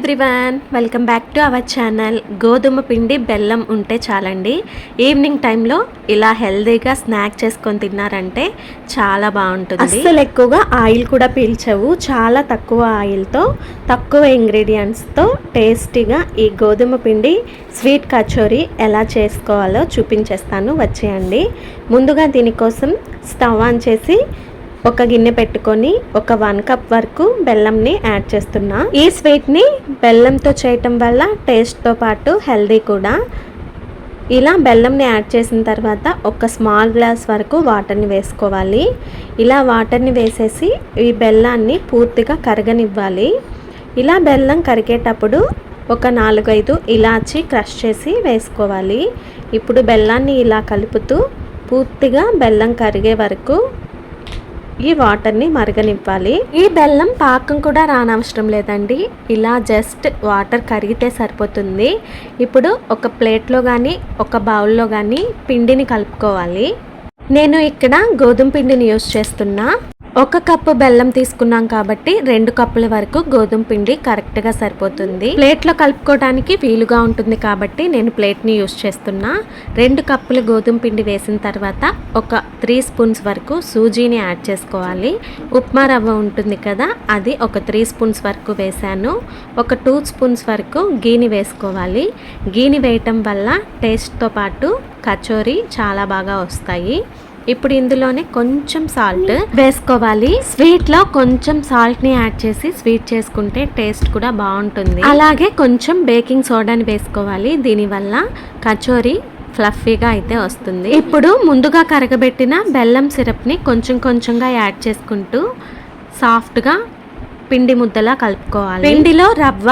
Everyone, welcome back to our channel. గోధుమ పిండి బెల్లం ఉంటే చాలండి. ఈవినింగ్ టైంలో ఇలా హెల్దీగా స్నాక్ చేసుకొని తిన్నారంటే చాలా బాగుంటుంది. అసలు ఎక్కువగా ఆయిల్ కూడా పీల్చవు. చాలా తక్కువ ఆయిల్తో, తక్కువ ఇంగ్రీడియంట్స్తో టేస్టీగా ఈ గోధుమ పిండి స్వీట్ కచోరీ ఎలా చేసుకోవాలో చూపించేస్తాను, వచ్చేయండి. ముందుగా దీనికోసం స్టవ్ ఆన్ చేసి ఒక గిన్నె పెట్టుకొని ఒక 1 కప్ వరకు బెల్లంని యాడ్ చేస్తున్నా. ఈ స్వీట్ని బెల్లంతో చేయటం వల్ల టేస్ట్తో పాటు హెల్దీ కూడా. ఇలా బెల్లంని యాడ్ చేసిన తర్వాత ఒక స్మాల్ గ్లాస్ వరకు వాటర్ని వేసుకోవాలి. ఇలా వాటర్ని వేసేసి ఈ బెల్లాన్ని పూర్తిగా కరగనివ్వాలి. ఇలా బెల్లం కరిగేటప్పుడు ఒక 4-5 ఇలాచి క్రష్ చేసి వేసుకోవాలి. ఇప్పుడు బెల్లాన్ని ఇలా కలుపుతూ పూర్తిగా బెల్లం కరిగే వరకు ఈ వాటర్ని మరగనివ్వాలి. ఈ బెల్లం పాకం కూడా రానవసరం లేదండి, ఇలా జస్ట్ వాటర్ కరిగితే సరిపోతుంది. ఇప్పుడు ఒక ప్లేట్లో కానీ ఒక బౌల్లో కానీ పిండిని కలుపుకోవాలి. నేను ఇక్కడ గోధుమ పిండిని యూస్ చేస్తున్నా. 1 కప్పు బెల్లం తీసుకున్నాం కాబట్టి 2 కప్పుల వరకు గోధుమ పిండి కరెక్ట్గా సరిపోతుంది. ప్లేట్లో కలుపుకోవడానికి వీలుగా ఉంటుంది కాబట్టి నేను ప్లేట్ని యూస్ చేస్తున్నా. 2 కప్పుల గోధుమ పిండి వేసిన తర్వాత ఒక 3 స్పూన్స్ వరకు సూజీని యాడ్ చేసుకోవాలి. ఉప్మా రవ్వ ఉంటుంది కదా, అది ఒక 3 స్పూన్స్ వరకు వేసాను. ఒక 2 స్పూన్స్ వరకు గీని వేసుకోవాలి. గీని వేయటం వల్ల టేస్ట్తో పాటు కచోరీ చాలా బాగా వస్తాయి. ఇప్పుడు ఇందులోనే కొంచెం సాల్ట్ వేసుకోవాలి. స్వీట్లో కొంచెం సాల్ట్ని యాడ్ చేసి స్వీట్ చేసుకుంటే టేస్ట్ కూడా బాగుంటుంది. అలాగే కొంచెం బేకింగ్ సోడాని వేసుకోవాలి. దీనివల్ల కచోరీ ఫ్లఫీగా అయితే వస్తుంది. ఇప్పుడు ముందుగా కరగబెట్టిన బెల్లం సిరప్ని కొంచెం కొంచెంగా యాడ్ చేసుకుంటూ సాఫ్ట్గా పిండి ముద్దలా కలుపుకోవాలి. పిండిలో రవ్వ,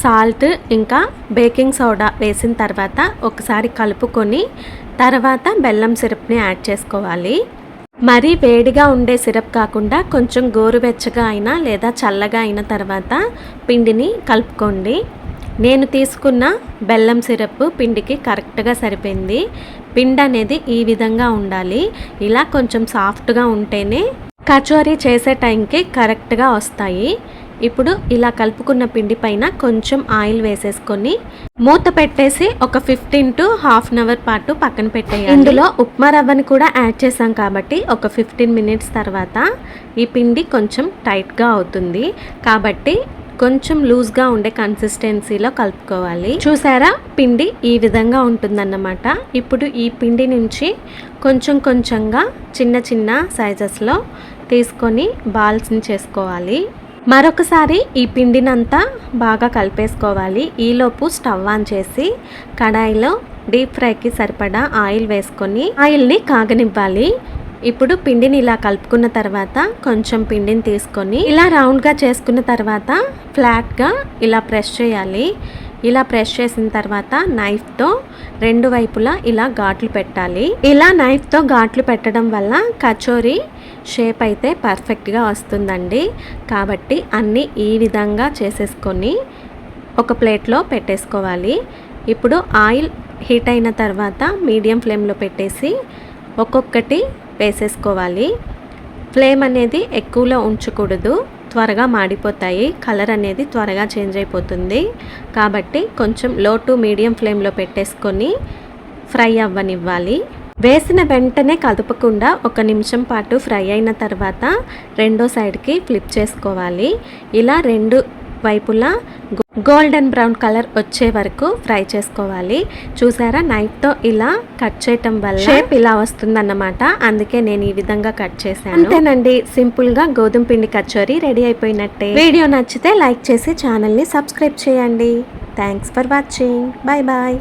సాల్ట్ ఇంకా బేకింగ్ సోడా వేసిన తర్వాత ఒకసారి కలుపుకొని తర్వాత బెల్లం సిరప్ని యాడ్ చేసుకోవాలి. మరీ వేడిగా ఉండే సిరప్ కాకుండా కొంచెం గోరువెచ్చగా అయినా లేదా చల్లగా అయిన తర్వాత పిండిని కలుపుకోండి. నేను తీసుకున్న బెల్లం సిరప్ పిండికి కరెక్ట్గా సరిపోయింది. పిండి అనేది ఈ విధంగా ఉండాలి. ఇలా కొంచెం సాఫ్ట్గా ఉంటేనే కచోరీ చేసే టైంకి కరెక్ట్గా వస్తాయి. ఇప్పుడు ఇలా కలుపుకున్న పిండి పైన కొంచెం ఆయిల్ వేసేసుకొని మూత పెట్టేసి ఒక 15 to ½ an hour పాటు పక్కన పెట్టేయాలి. ఇందులో ఉప్మా రవ్వని కూడా యాడ్ చేసాం కాబట్టి ఒక 15 minutes తర్వాత ఈ పిండి కొంచెం టైట్గా అవుతుంది. కాబట్టి కొంచెం లూజ్గా ఉండే కన్సిస్టెన్సీలో కలుపుకోవాలి. చూసారా, పిండి ఈ విధంగా ఉంటుందన్నమాట. ఇప్పుడు ఈ పిండి నుంచి కొంచెం కొంచెంగా చిన్న చిన్న సైజెస్లో తీసుకొని బాల్స్ని చేసుకోవాలి. మరొకసారి ఈ పిండినంతా బాగా కలిపేసుకోవాలి. ఈలోపు స్టవ్ ఆన్ చేసి కడాయిలో డీప్ ఫ్రైకి సరిపడా ఆయిల్ వేసుకొని ఆయిల్ని కాగనివ్వాలి. ఇప్పుడు పిండిని ఇలా కలుపుకున్న తర్వాత కొంచెం పిండిని తీసుకొని ఇలా రౌండ్గా చేసుకున్న తర్వాత ఫ్లాట్గా ఇలా ప్రెస్ చేయాలి. ఇలా ప్రెస్ చేసిన తర్వాత నైఫ్తో 2 వైపులా ఇలా ఘాట్లు పెట్టాలి. ఇలా నైఫ్తో ఘాట్లు పెట్టడం వల్ల కచోరీ షేప్ అయితే పర్ఫెక్ట్గా వస్తుందండి. కాబట్టి అన్నీ ఈ విధంగా చేసేసుకొని ఒక ప్లేట్లో పెట్టేసుకోవాలి. ఇప్పుడు ఆయిల్ హీట్ అయిన తర్వాత మీడియం ఫ్లేమ్లో పెట్టేసి ఒక్కొక్కటి వేసేసుకోవాలి. ఫ్లేమ్ అనేది ఎక్కువలో ఉంచకూడదు, త్వరగా మాడిపోతాయి. కలర్ అనేది త్వరగా చేంజ్ అయిపోతుంది. కాబట్టి కొంచెం లో టు మీడియం ఫ్లేమ్లో పెట్టేసుకొని ఫ్రై అవ్వనివ్వాలి. వేసిన వెంటనే కదపకుండా 1 నిమిషం పాటు ఫ్రై అయిన తర్వాత రెండో సైడ్కి ఫ్లిప్ చేసుకోవాలి. ఇలా 2 వైపులా గోల్డెన్ బ్రౌన్ కలర్ వచ్చే వరకు ఫ్రై చేసుకోవాలి. చూసారా, నైఫ్తో ఇలా కట్ చేయటం వల్ల షేప్ ఇలా వస్తుందన్నమాట. అందుకే నేను ఈ విధంగా కట్ చేశాను. అంతేనండి, సింపుల్గా గోధుమ పిండి కచోరీ రెడీ అయిపోయినట్టే. వీడియో నచ్చితే లైక్ చేసి ఛానల్ని సబ్స్క్రైబ్ చేయండి. థ్యాంక్స్ ఫర్ వాచింగ్. Bye bye.